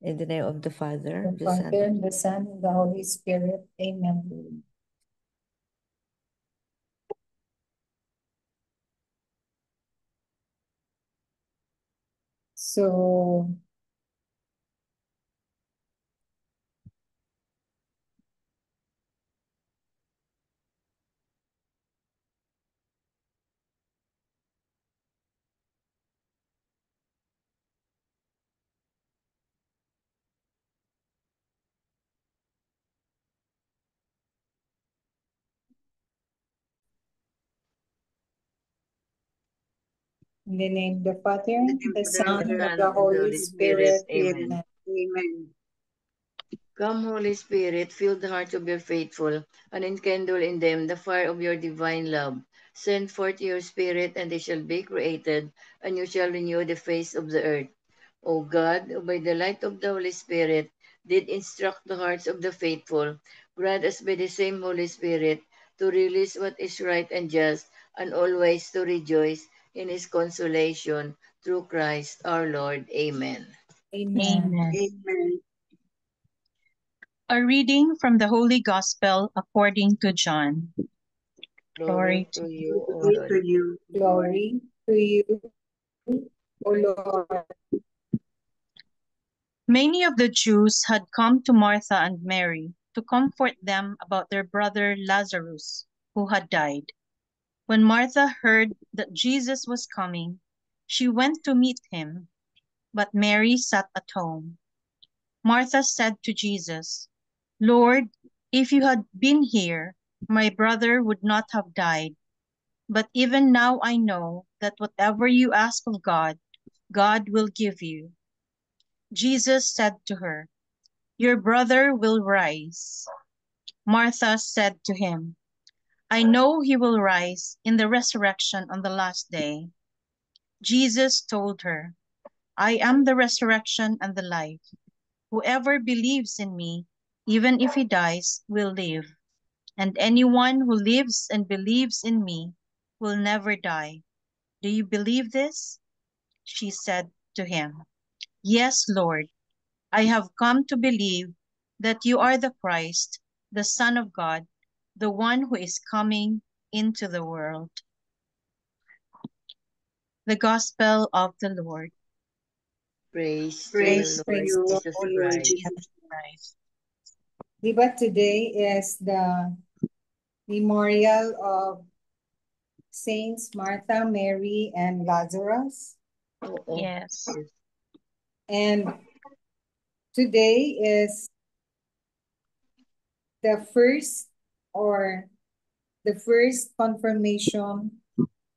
In the name of the Father, the Father, and the Son, and the Holy Spirit. Amen. So, in the name of the Father, the Son, and the Holy Spirit. Amen. Amen. Amen. Come, Holy Spirit, fill the hearts of your faithful, and enkindle in them the fire of your divine love. Send forth your Spirit, and they shall be created, and you shall renew the face of the earth. O God, who by the light of the Holy Spirit did instruct the hearts of the faithful, grant us by the same Holy Spirit to release what is right and just, and always to rejoice in his consolation through Christ our Lord. Amen. Amen. Amen. Amen. A reading from the Holy Gospel according to John. Glory to you, O Glory Lord. to you. Glory to you, O Lord. Many of the Jews had come to Martha and Mary to comfort them about their brother Lazarus, who had died. When Martha heard that Jesus was coming, she went to meet him, but Mary sat at home. Martha said to Jesus, "Lord, if you had been here, my brother would not have died. But even now I know that whatever you ask of God, God will give you." Jesus said to her, "Your brother will rise." Martha said to him, "I know he will rise in the resurrection on the last day." Jesus told her, "I am the resurrection and the life. Whoever believes in me, even if he dies, will live. And anyone who lives and believes in me will never die. Do you believe this?" She said to him, "Yes, Lord. I have come to believe that you are the Christ, the Son of God, the one who is coming into the world." The Gospel of the Lord. Praise to Praise the to Lord you, Jesus O Lord Christ. Jesus. Christ. Diba today is the memorial of Saints Martha, Mary, and Lazarus. Yes. And today is the first confirmation,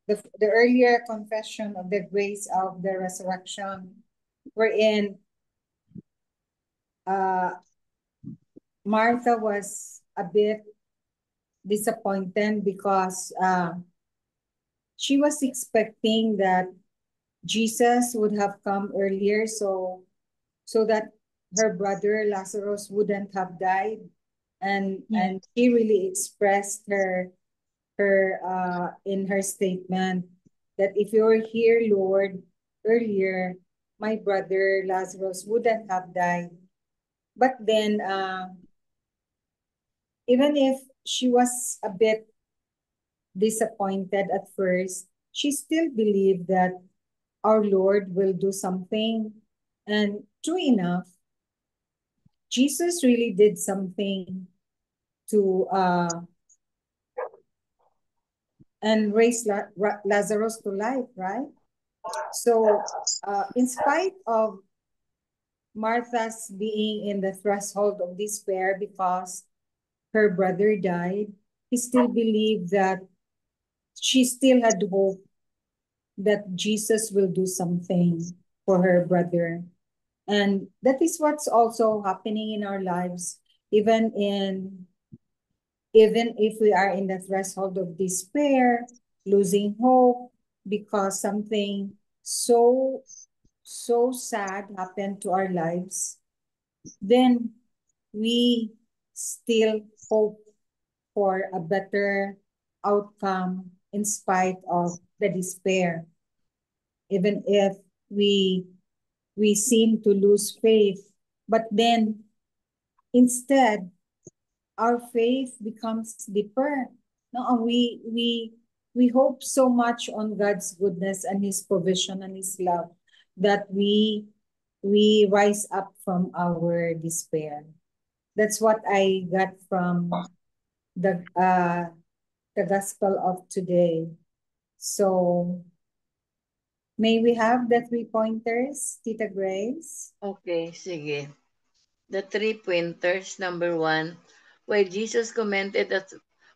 the earlier confession of the grace of the resurrection, wherein Martha was a bit disappointed because she was expecting that Jesus would have come earlier, so that her brother Lazarus wouldn't have died, and she really expressed her in her statement that if you were here, Lord, earlier, my brother Lazarus wouldn't have died. But then, even if she was a bit disappointed at first, she still believed that our Lord will do something. And true enough, Jesus really did something to and raise Lazarus to life, right? So, in spite of Martha's being in the threshold of despair because her brother died, he still believed that she still had hope that Jesus will do something for her brother. And that is what's also happening in our lives, even if we are in the threshold of despair, losing hope because something so sad happened to our lives, then we still hope for a better outcome in spite of the despair. Even if we seem to lose faith But then instead, our faith becomes deeper. No, and we hope so much on God's goodness and His provision and His love that we rise up from our despair. That's what I got from the gospel of today. So may we have the 3 pointers, Tita Grace? Okay, sige. The 3 pointers. Number 1, while Jesus commented that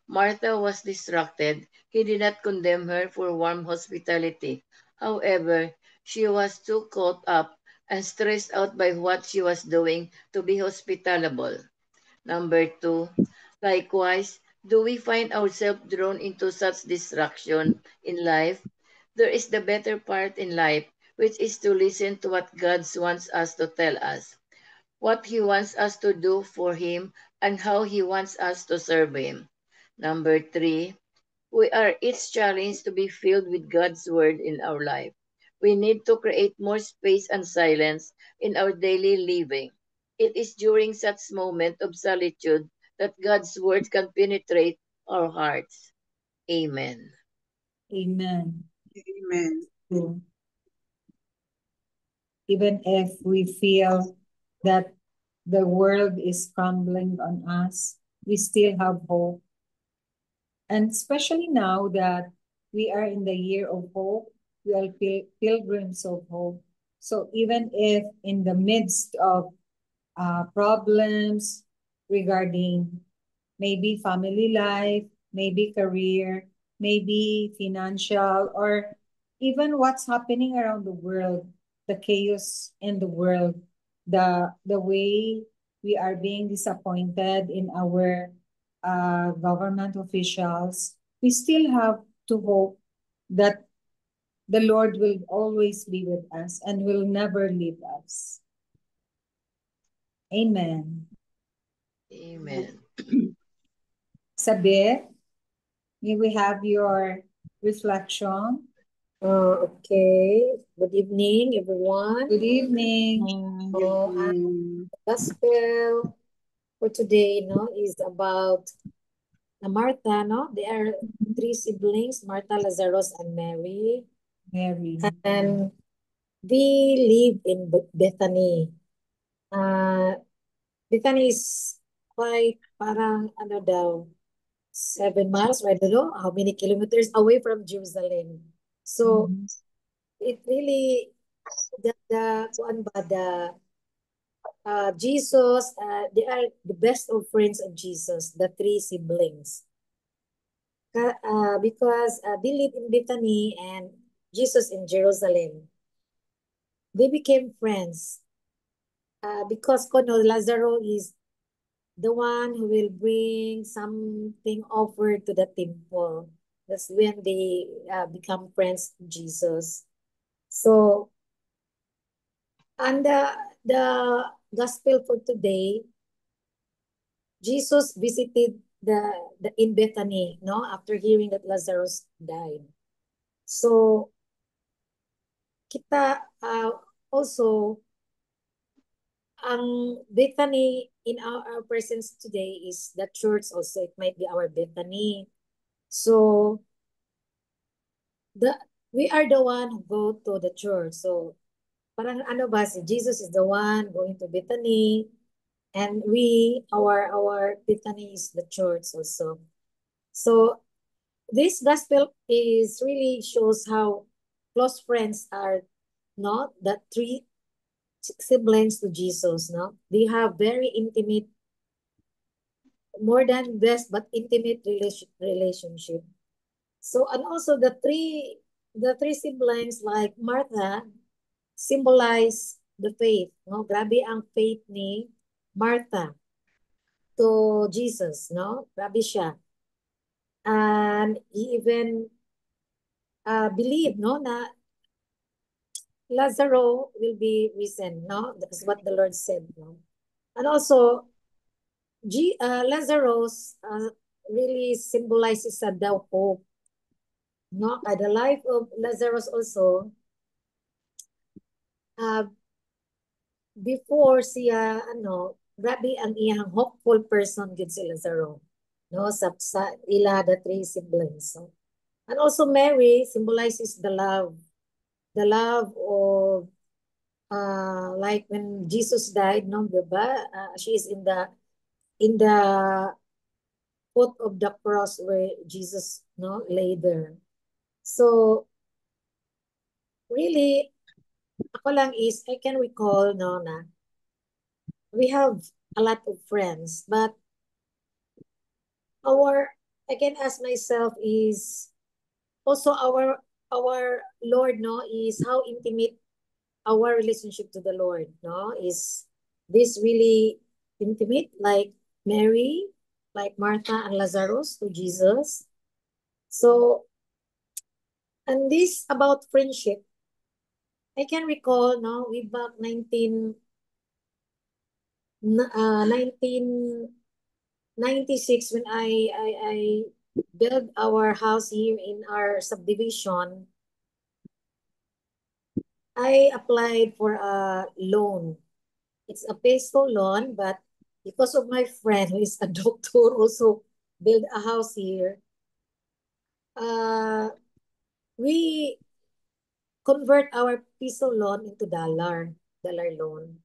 Martha was distracted, he did not condemn her for warm hospitality. However, she was too caught up and stressed out by what she was doing to be hospitable. Number 2, likewise, do we find ourselves drawn into such distraction in life? There is the better part in life, which is to listen to what God wants us to tell us, what He wants us to do for Him, and how He wants us to serve Him. Number 3, we are each challenged to be filled with God's Word in our life. We need to create more space and silence in our daily living. It is during such moment of solitude that God's Word can penetrate our hearts. Amen. Amen. Amen. True. Even if we feel that the world is crumbling on us, we still have hope. And especially now that we are in the year of hope, we are pilgrims of hope. So even if in the midst of problems regarding maybe family life, maybe career, maybe financial, or even what's happening around the world, the chaos in the world, the way we are being disappointed in our government officials, we still have to hope that the Lord will always be with us and will never leave us. Amen. Amen. Sabir, may we have your reflection? Okay. Good evening, everyone. Good evening. Gospel for today, is about Martha, They are 3 siblings, Martha, Lazarus, and Mary. Mary. And they live in Bethany. Bethany is quite parang 7 miles, I don't know how many kilometers away from Jerusalem. So it really Jesus, they are the best of friends of Jesus, the 3 siblings. Because they live in Bethany and Jesus in Jerusalem. They became friends because Lazaro is the one who will bring something offered to the temple. That's when they become friends with Jesus. So, and the gospel for today, Jesus visited the in Bethany, after hearing that Lazarus died. So, kita also ang Bethany in our presence today is the church also. It might be our Bethany. So, we are the one who go to the church. So, parang si Jesus is the one going to Bethany, and our Bethany is the church also. So, this gospel is really shows how close friends are, the 3 siblings to Jesus, They have very intimate, more than best, but intimate relationship. So, and also the three siblings like Martha symbolize the faith, Grabe ang faith ni Martha to Jesus, Grabe siya. And he even believed, na Lazaro will be risen, That's what the Lord said, And also, Lazarus really symbolizes the hope, The life of Lazarus also, before siya, grabe ang iyang hopeful person gid si Lazaro. No, sa ila the three siblings. So, and also Mary symbolizes the love. The love of like when Jesus died, no, diba? She is in the foot of the cross where Jesus, no, lay there. So really, ako lang is I can recall, no, na we have a lot of friends, but I can ask myself is also our Lord, no, is how intimate our relationship to the Lord, no? Is this really intimate like Mary, like Martha and Lazarus to Jesus? So, and this about friendship, I can recall, no, way back 1996 when I built our house here in our subdivision. I applied for a loan. It's a peso loan, but because of my friend who is a doctor also build a house here, we convert our peso loan into dollar loan.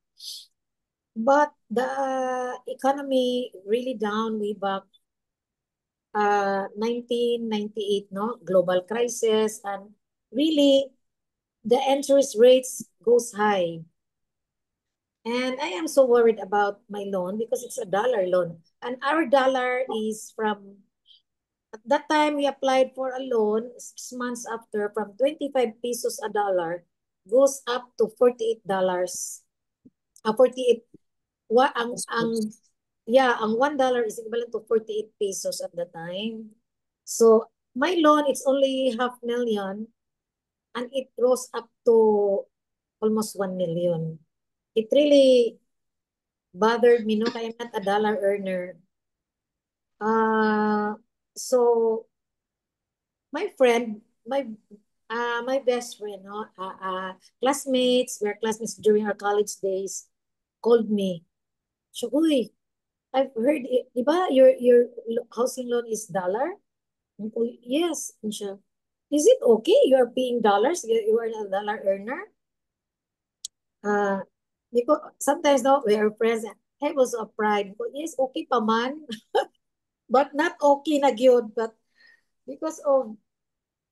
But the economy really down way back 1998, no, global crisis, and really the interest rates goes high. And I am so worried about my loan because it's a dollar loan. And our dollar is from, at that time we applied for a loan 6 months after, from 25 pesos a dollar goes up to $48. 48, ang $1 is equivalent to 48 pesos at the time. So my loan, it's only 500,000 and it rose up to almost 1 million. It really bothered me, no? Kaya I'm not a dollar earner. So my friend, my best friend, no? Classmates, we're classmates during our college days, called me. So, uy, I've heard, diba, your housing loan is dollar? Yes. And siya, is it okay? You are paying dollars? You are a dollar earner? Because sometimes, no, we are friends. I was a pride. Yes, okay pa man. But not okay na gyud. But because of,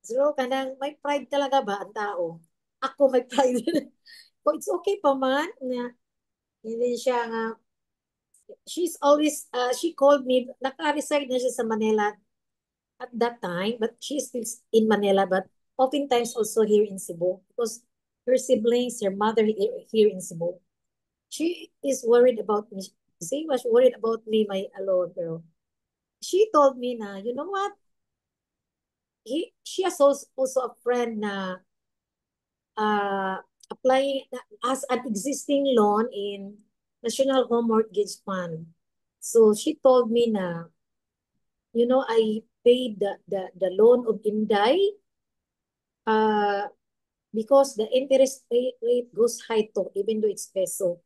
so, kanang may pride talaga ba ang tao? Ako may pride. But it's okay pa man. Hindi siya nga, she's always, she called me, naka-reside na siya sa Manila at that time, but she's still in Manila, but oftentimes also here in Cebu because her siblings, her mother here in Cebu. She is worried about me. She was worried about me, my alone girl. She told me na, you know what? She has also a friend na applying as an existing loan in National Home Mortgage Fund. So she told me na, I paid the loan of Inday because the interest rate goes high to, even though it's peso.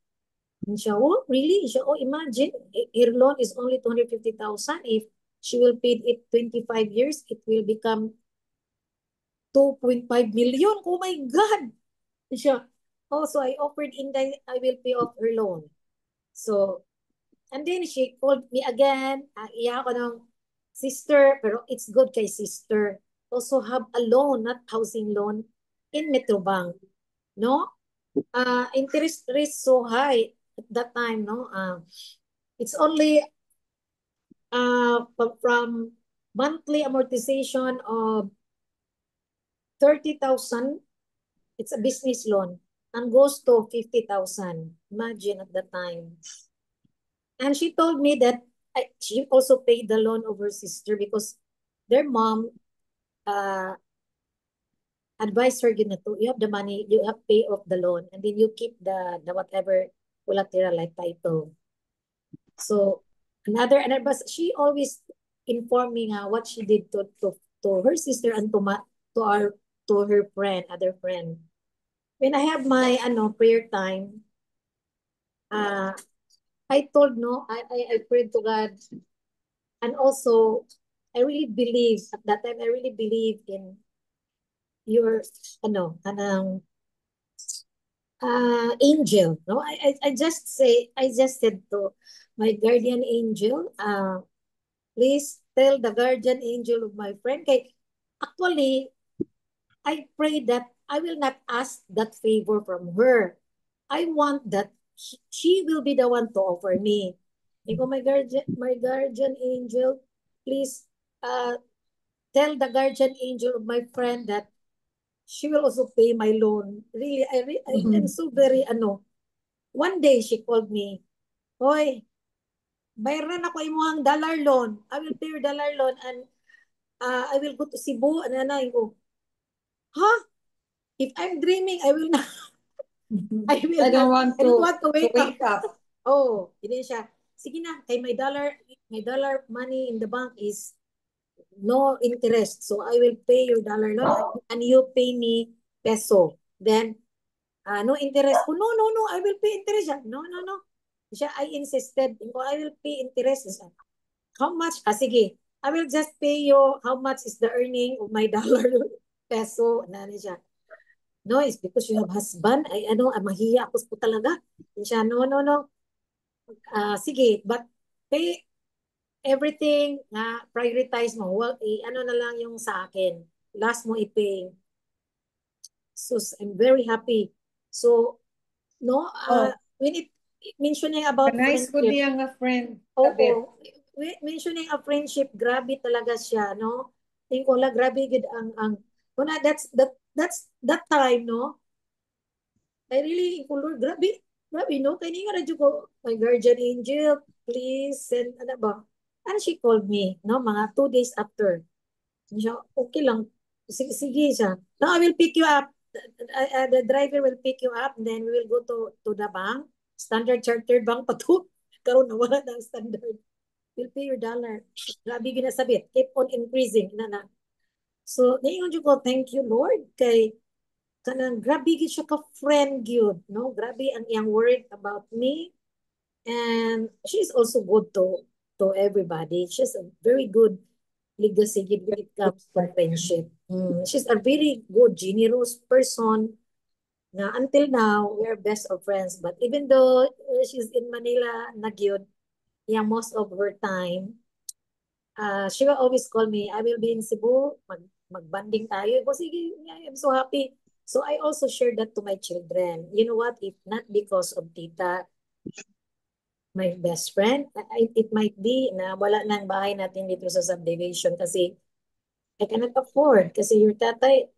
And siya, oh, really? Siya, oh, imagine, her loan is only 250,000. If she will pay it 25 years, it will become 2.5 million. Oh my God! And siya, oh, so I offered Inday, I will pay off her loan. So, and then she called me again. Iya ko ng sister, pero it's good kay sister. Also have a loan, not housing loan, in Metrobank. No? Interest rate so high at that time, no? It's only from monthly amortization of 30,000. It's a business loan and goes to 50,000. Imagine at the time. And she told me that she also paid the loan of her sister because their mom advised her, you have the money, you have pay off the loan, and then you keep the whatever collateral like title. So but she always informed me what she did to her sister and to her friend, other friend. When I have my prayer time, I told no, I prayed to God, and also I really believe at that time. I really believe in your angel. No, I just said to my guardian angel, please tell the guardian angel of my friend. Kay, actually, I pray that I will not ask that favor from her. I want that she will be the one to offer me. Iko, my guardian angel, please tell the guardian angel of my friend that she will also pay my loan. Really, I am so very One day she called me, Hoy, bayaran ako imuhang dollar loan. I will pay your dollar loan and I will go to Cebu. And nanay ko, huh? If I'm dreaming, I will not. I will I don't not. want I don't to want to wake wake up. up. Oh, hindi siya. Sige na, kay my dollar money in the bank is no interest. So I will pay your dollar loan and you pay me peso. Then, no interest. Oh, no, no, no, I will pay interest. No, no, no. Siya, I insisted, I will pay interest. How much? Sige. I will just pay you how much is the earning of my dollar peso. Nani siya. No, it's because you have husband. Ay, mahiya ako po talaga. Siya, no, no, no. Sige, but pay everything na prioritize mo. Well, na lang yung sa akin. Last mo i-pay. So, I'm very happy. So, no, when it mentioning about Nice ko friendship. diyan nga friend. Oo. Mentioning a friendship, grabe talaga siya, no? Tingin ko lang, grabe good kuna, that time, no? I really, Lord, grabe, no? Kaya nga radyo ko, my guardian angel, please send, ano ba? And she called me, no? Mga 2 days after. Siya, okay lang. Sige siya. No, I will pick you up. The driver will pick you up, then we will go to the bank. Standard Chartered Bank pa to. Karoon na wala ng standard. We'll pay your dollar. Grabe ginasabit. Keep on increasing. So, naingon ko, thank you, Lord. Kay, kanang grabe gid siya ka-friend gyud, no? Grabe ang iyang word about me. And she's also good to everybody. She's a very good legacy when it comes to friendship. She's a very good, generous person. Na until now, we're best of friends. But even though she's in Manila, nagyod, most of her time, she will always call me. I will be in Cebu. Magbanding tayo. Ko, sige, I'm so happy. So I also share that to my children. You know what? If not because of Tita, my best friend, it might be na wala na ang bahay natin dito sa subdivision kasi I cannot afford kasi your tatay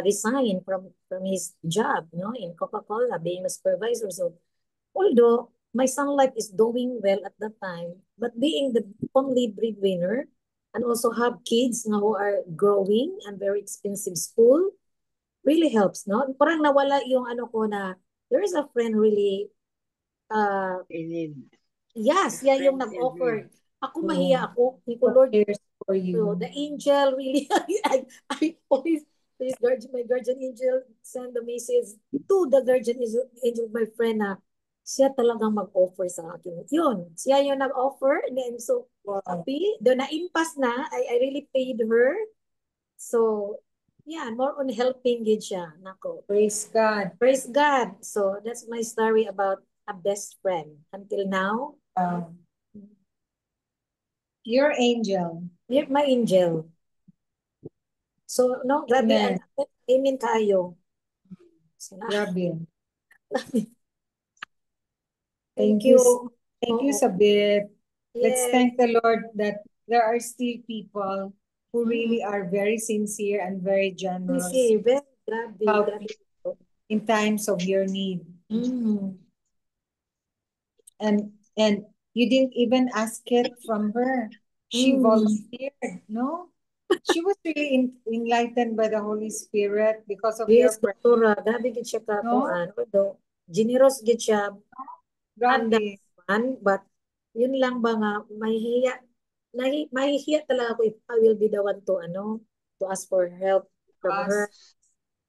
resigned from his job, no, in Coca-Cola, being a supervisor. So although my son life is doing well at that time, but being the only breadwinner and also have kids now who are growing and very expensive school really helps, no? Parang nawala yung ko na there is a friend really In need. yes, A yung friend in nag-offer. need. Ako mahiya ako. Ni ko, Lord, Cares for you. so the angel really, I always, please, my guardian angel, send the message to the guardian angel, my friend na siya talagang mag-offer sa akin. Yun, siya yung nag-offer. And then, so happy. Doon na-impas na, I really paid her. So, yeah, more on helping gid siya. Nako. Praise God. Praise God. So, that's my story about a best friend. Until now, Your angel. you're my angel. So, no, grabe. Amen. Amen kayo. So, Grabe. Thank you. Thank you, Sabit. Let's Yes. thank the Lord that there are still people who really are very sincere and very generous Kasi, grabe, Help grabe. in times of your need. Mm. And you didn't even ask it from her. She volunteered, no? She was really enlightened by the Holy Spirit because of your Yes, prayer. doktora, grabe gid siya ka No? although generous gid siya Grabe. but yun lang ba nga mahihiya talaga ako if I will be the one to to ask for help from her.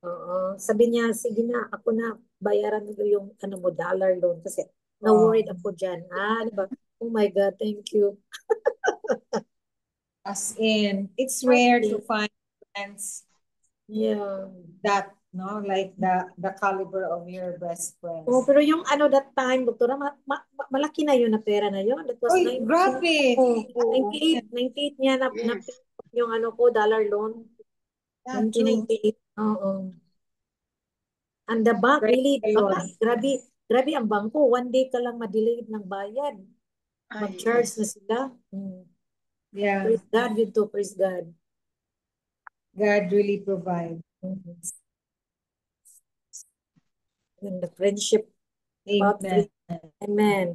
Oo. Sabi niya, sige na, ako na, bayaran mo yung ano mo, dollar loan. Kasi na-worried ako dyan. Di ba? Oh my God, thank you. As in, it's rare to find friends Yeah. that, no, like the caliber of your best friends. Oh, pero yung ano that time, doktora, malaki na yun na pera na yun. That was Oy, grabe! oh, Oo. 98 niya na Yes. yung ano ko, dollar loan. Yeah, true. 1998. Oo. And the bank, Right really, kayo. grabe ang bangko. One day ka lang ma-delay ng bayad. Mag-charge yes. na sila. Yeah, Praise God yun to, praise God. God really provides. And the friendship about Amen. Amen.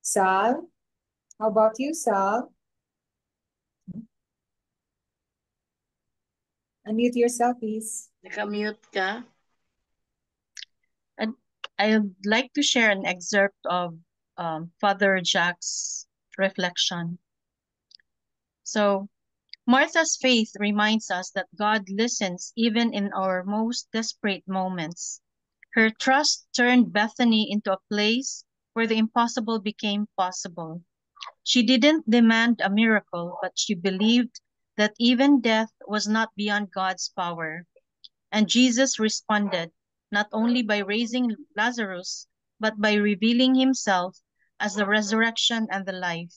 Sal, how about you, Sal? Unmute yourself, please. Naka-mute ka? And I would like to share an excerpt of Father Jack's reflection. So, Martha's faith reminds us that God listens even in our most desperate moments. Her trust turned Bethany into a place where the impossible became possible. She didn't demand a miracle, but she believed that even death was not beyond God's power. And Jesus responded not only by raising Lazarus, but by revealing himself as the resurrection and the life.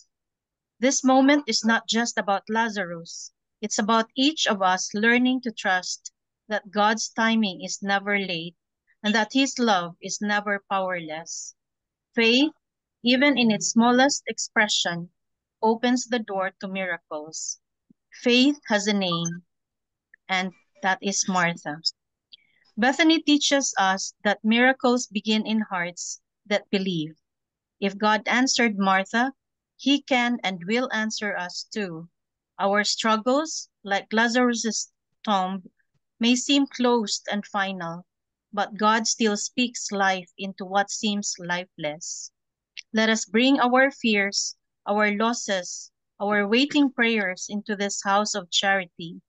This moment is not just about Lazarus, it's about each of us learning to trust that God's timing is never late and that his love is never powerless. Faith, even in its smallest expression, opens the door to miracles. Faith has a name, and that is Martha. Bethany teaches us that miracles begin in hearts that believe. If God answered Martha, he can and will answer us too. Our struggles, like Lazarus' tomb, may seem closed and final, but God still speaks life into what seems lifeless. Let us bring our fears, our losses, our waiting prayers into this house of charity,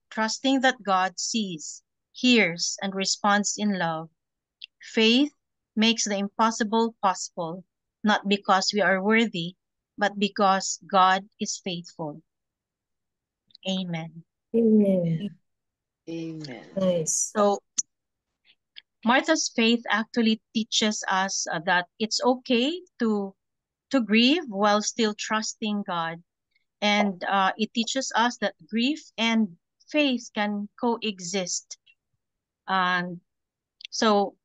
trusting that God sees, hears, and responds in love. Faith makes the impossible possible, not because we are worthy, but because God is faithful. Amen. Amen. Amen. Nice. So, Martha's faith actually teaches us that it's okay to grieve while still trusting God. And it teaches us that grief and faith can coexist. And so,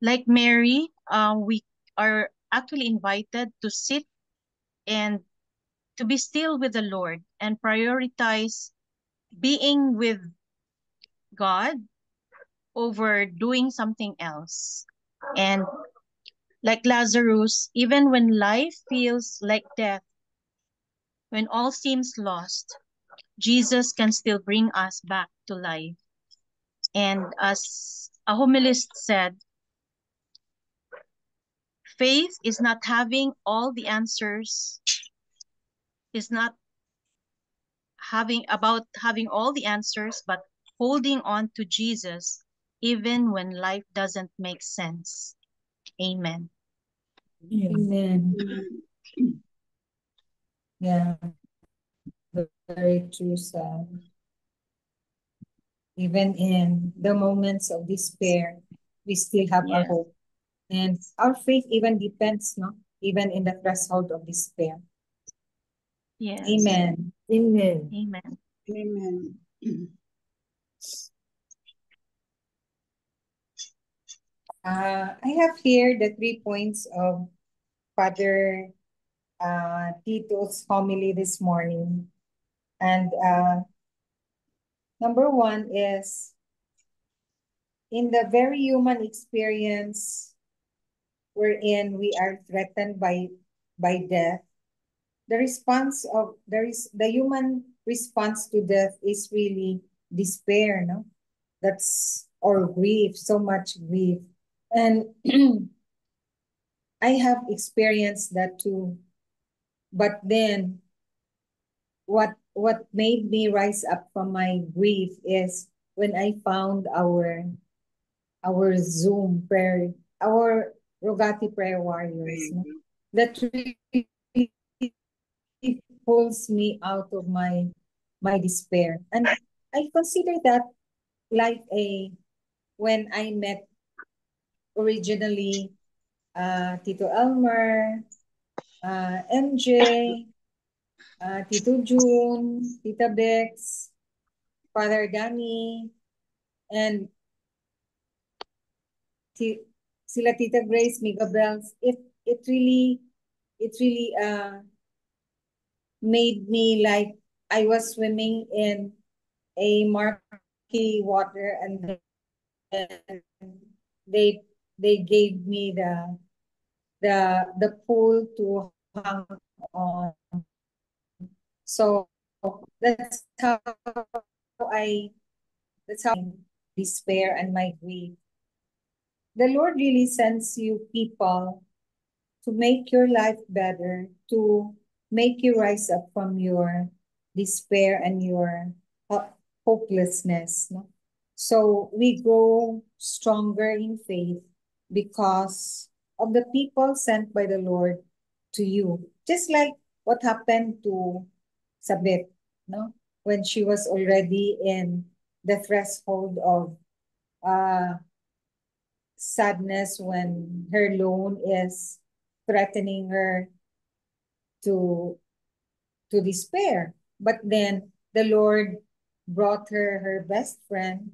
like Mary, we are actually invited to sit and to be still with the Lord and prioritize being with God over doing something else. And like Lazarus, even when life feels like death, when all seems lost, Jesus can still bring us back to life. And as a homilist said, faith is not having all the answers, is not having all the answers, but holding on to Jesus even when life doesn't make sense. Amen. Amen. Yeah, very true, Sal. Even in the moments of despair, we still have a Yes. hope. And our faith even depends, no? Even in the threshold of despair. Yes. Amen. Amen. Amen. Amen. I have here the 3 points of Father Tito's homily this morning. And number 1 is, in the very human experience wherein we are threatened by death, the human response to death is really despair, no? Or grief, so much grief. And I have experienced that too. But then what what made me rise up from my grief is when I found our Zoom prayer, our Rogati prayer warriors. No? That really pulls me out of my despair. And I consider that like when I met originally Tito Elmer, MJ, Tito June, Tita Bex, Father Danny, and sila Tita Grace, Mega Bells. It really made me like I was swimming in a murky water, and then they they gave me the pool to hang on. So that's how I that's how despair and my grief. The Lord really sends you people to make your life better, to make you rise up from your despair and your hopelessness. No? So we grow stronger in faith because of the people sent by the Lord to you. Just like what happened to Sabit, no? When she was already in the threshold of uh, sadness, when her loan is threatening her to despair. But then the Lord brought her best friend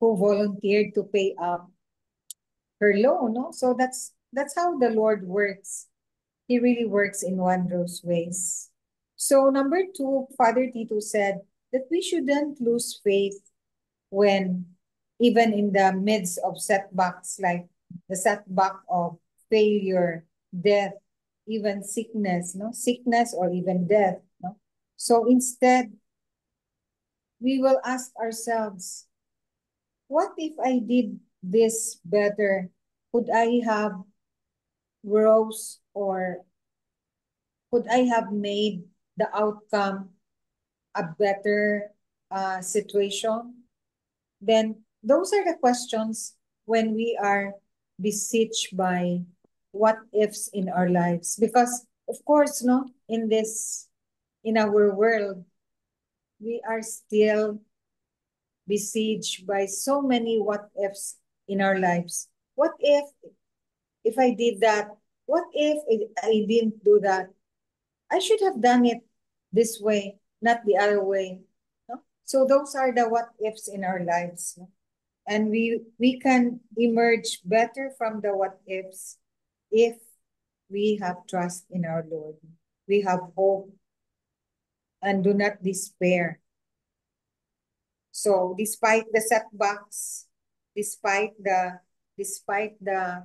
who volunteered to pay up her loan. No? So that's how the Lord works. He really works in wondrous ways. So number 2, Father Tito said that we shouldn't lose faith when even in the midst of setbacks, like the setback of failure, death, even sickness, no? Sickness or even death, no? So instead, we will ask ourselves, what if I did this better? Could I have rose, or could I have made the outcome a better situation? Then those are the questions when we are besieged by what ifs in our lives. Because of course, no, in our world, we are still besieged by so many what ifs in our lives. What if I did that? What if I didn't do that? I should have done it this way, not the other way. No? So those are the what ifs in our lives. No? And we can emerge better from the what ifs if we have trust in our Lord. We have hope and do not despair. So despite the setbacks, despite the despite uh,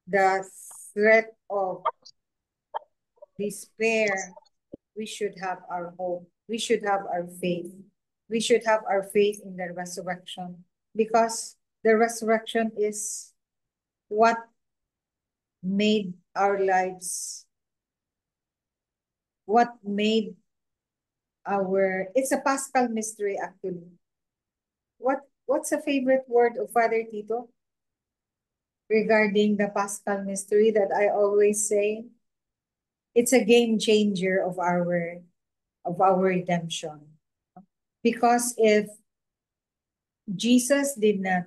the threat of despair, we should have our hope. We should have our faith. We should have our faith in the resurrection, because the resurrection is what made our lives, what made it's a Paschal mystery actually. What's a favorite word of Father Tito regarding the Paschal mystery that I always say? It's a game changer of our redemption. Because if Jesus did not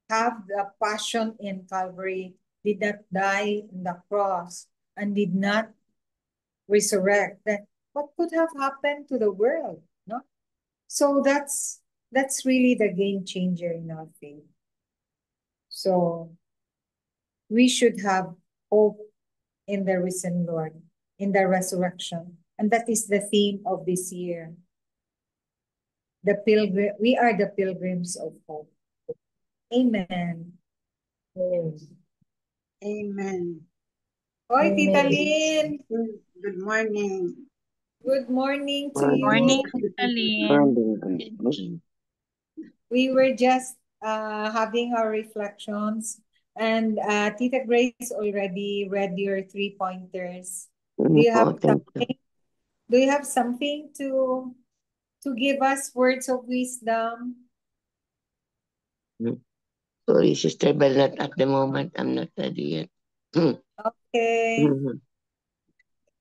have the passion in Calvary, did not die on the cross, and did not resurrect, then what could have happened to the world? No? So that's really the game changer in our faith. So we should have hope in the risen Lord, in the resurrection. And that is the theme of this year. We are the pilgrims of hope. Amen. Yes. Amen. Hoy, Amen. Tita Lynn. Good morning. Good morning to Good you. morning, Tita Lynn. We were just having our reflections, and Tita Grace already read your 3 pointers. Do you have thank you. something? Do you have something to give us words of wisdom? Sorry, Sister Bell, not at the moment. I'm not ready yet. Okay.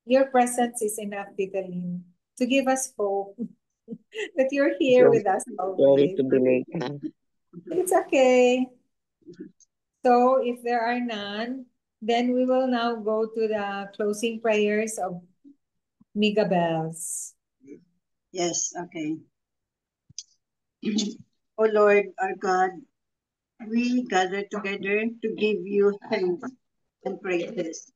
Your presence is enough, Tita Lynn, to give us hope that you're here with us Sorry always. to be late. Huh? It's okay. So if there are none, then we will now go to the closing prayers of Mega Bells. Yes, okay. O Lord, our God, we gather together to give you thanks and praises.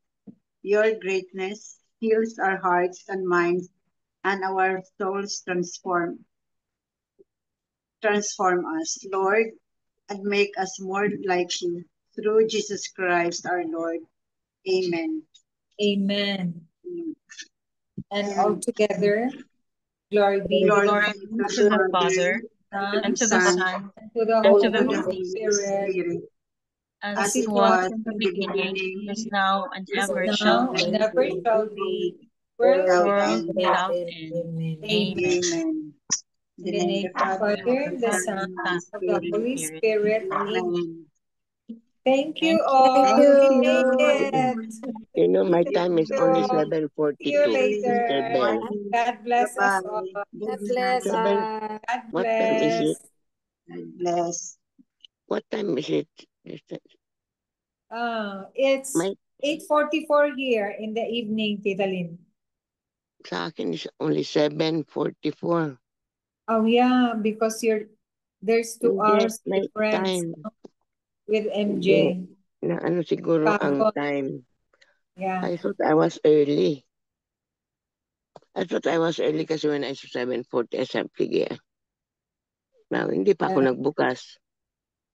Your greatness heals our hearts and minds, and our souls transform us, Lord, and make us more like you. Through Jesus Christ our Lord. Amen. Amen. And all together, glory be to Glory Glory be to the Father, the and to the Son, Son, and to the and to the Holy Holy Spirit, as as it it was was in the in the beginning, beginning, is now, and is ever shall now, and be, ever shall be, world without world end. without end. Amen. Amen. Amen. In the name of the Father, the Father, Son, Son, of the Spirit. Holy Spirit. Spirit. Amen. Amen. Thank you Thank all. Thank We you. make it. You know, my time is You only all. See you 7:42, Sister later. Bell. God bless us all. Bye-bye. God Good bless. night. 7, God what time is it? bless. God bless. What time is it? It's My, 8:44 here in the evening, Tita Lynn. sa akin is only 7:44. Oh yeah, because there's 2 Hindi, hours may difference time. with Hindi. MJ. Na ano siguro ang Kapon. time. Yeah. I thought I was early. Kasi when I saw 7:40, I said, sige. Now, hindi pa ako nagbukas.